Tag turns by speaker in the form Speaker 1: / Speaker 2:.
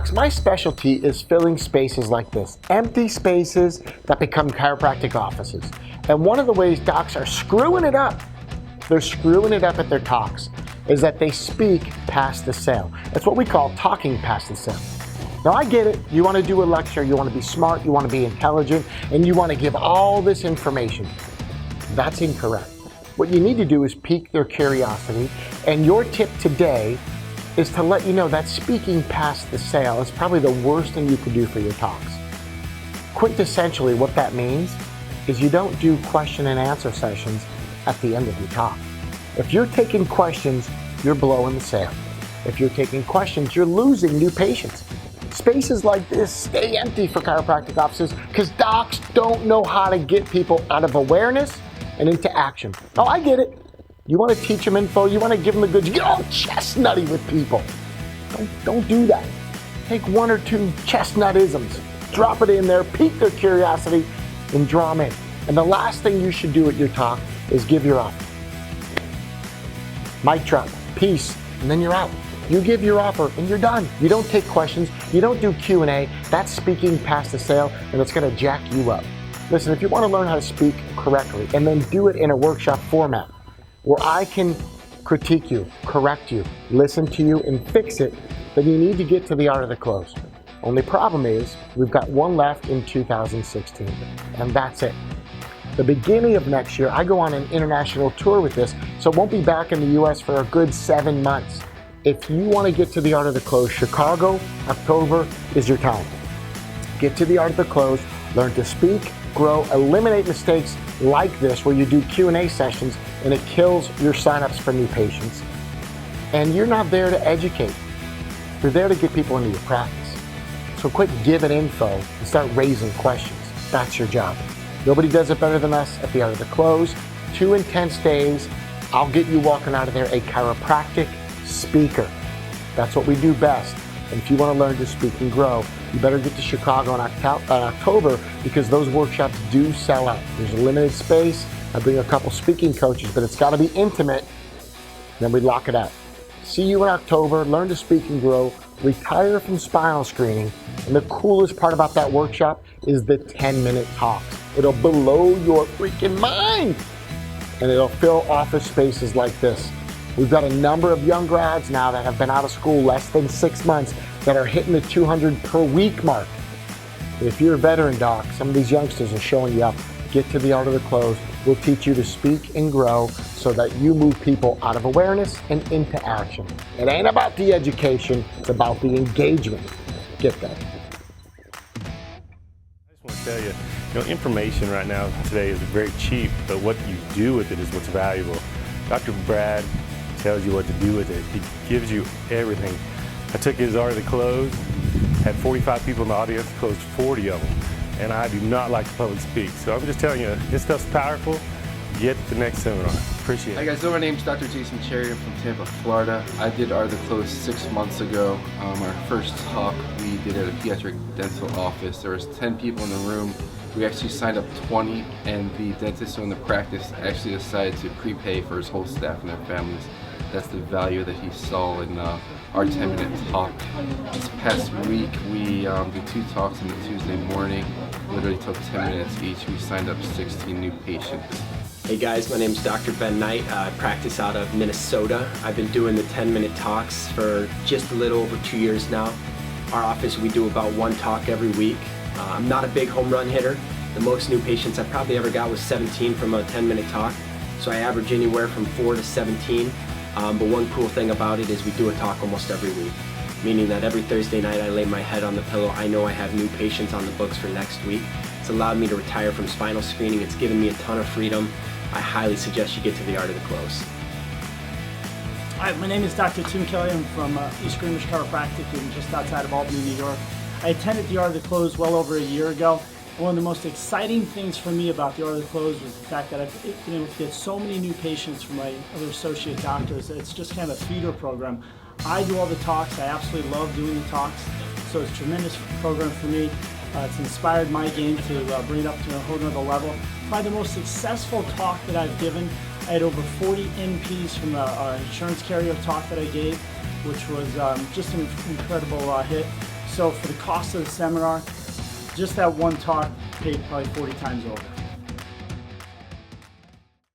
Speaker 1: docs, my specialty is filling spaces like this, empty spaces that become chiropractic offices. And one of the ways docs are screwing it up, they're screwing it up at their talks, is that they speak past the sale. That's what we call talking past the sale. Now I get it, you want to do a lecture, you want to be smart, you want to be intelligent, and you want to give all this information. That's incorrect. What you need to do is pique their curiosity, and your tip today is to let you know that speaking past the sale is probably the worst thing you could do for your talks. Quintessentially, what that means is you don't do question and answer sessions at the end of your talk. If you're taking questions, you're blowing the sale. If you're taking questions, you're losing new patients. Spaces like this stay empty for chiropractic offices because docs don't know how to get people out of awareness and into action. Oh, I get it. You want to teach them info, you want to give them the goods, you get all chestnutty with people. Don't do that. Take one or two chestnutisms, drop it in there, pique their curiosity, and draw them in. And the last thing you should do at your talk is give your offer. Mic drop, peace, and then you're out. You give your offer and you're done. You don't take questions, you don't do Q&A. That's speaking past the sale, and it's going to jack you up. Listen, if you want to learn how to speak correctly and then do it in a workshop format where I can critique you, correct you, listen to you, and fix it, then you need to get to the art of the close. Only problem is we've got one left in 2016, and that's it. The beginning of next year, I go on an international tour with this, so it won't be back in the US for a good 7 months. If you want to get to the art of the close, Chicago, October is your time. Get to the art of the close, learn to speak, grow, eliminate mistakes like this where you do Q&A sessions and it kills your signups for new patients. And you're not there to educate. You're there to get people into your practice. So quit giving info and start raising questions. That's your job. Nobody does it better than us at the art of the close. 2 intense days. I'll get you walking out of there a chiropractic speaker. That's what we do best. And if you want to learn to speak and grow, you better get to Chicago in October because those workshops do sell out. There's a limited space. I bring a couple speaking coaches, but it's got to be intimate. Then we lock it up. See you in October. Learn to speak and grow. Retire from spinal screening. And the coolest part about that workshop is the 10-minute talks. It'll blow your freaking mind. And it'll fill office spaces like this. We've got a number of young grads now that have been out of school less than 6 months that are hitting the 200 per week mark. If you're a veteran doc, some of these youngsters are showing you up. Get to the art of the close. We'll teach you to speak and grow so that you move people out of awareness and into action. It ain't about the education, it's about the engagement. Get that.
Speaker 2: I just want to tell you, information right now today is very cheap, but what you do with it is what's valuable. Dr. Brad tells you what to do with it. He gives you everything. I took his art of the close, had 45 people in the audience, closed 40 of them, and I do not like to public speak. So I'm just telling you, this stuff's powerful. Get the next seminar. Appreciate it.
Speaker 3: Hi guys, so my name's Dr. Jason Cherry. I'm from Tampa, Florida. I did art of the close 6 months ago. Our first talk we did at a pediatric dental office. There was 10 people in the room. We actually signed up 20, and the dentist who in the practice actually decided to prepay for his whole staff and their families. That's the value that he saw in our 10-minute talk. This past week, we did 2 talks on the Tuesday morning. Literally took 10 minutes each. We signed up 16 new patients.
Speaker 4: Hey guys, my name is Dr. Ben Knight. I practice out of Minnesota. I've been doing the 10-minute talks for just a little over 2 years now. Our office, we do about 1 talk every week. I'm not a big home run hitter. The most new patients I probably ever got was 17 from a 10-minute talk. So I average anywhere from 4 to 17. But one cool thing about it is we do a talk almost every week, meaning that every Thursday night I lay my head on the pillow. I know I have new patients on the books for next week. It's allowed me to retire from spinal screening. It's given me a ton of freedom. I highly suggest you get to the art of the close.
Speaker 5: Hi, my name is Dr. Tim Kelly. I'm from East Greenwich Chiropractic and just outside of Albany, New York. I attended the Art of the Close well over a year ago. One of the most exciting things for me about the Art of the Close was the fact that I've been able to get so many new patients from my other associate doctors. It's just kind of a feeder program. I do all the talks. I absolutely love doing the talks. So it's a tremendous program for me. It's inspired my game to bring it up to a whole nother level. Probably the most successful talk that I've given. I had over 40 NPs from our insurance carrier talk that I gave, which was just an incredible hit. So for the cost of the seminar, just that one talk paid probably 40 times over.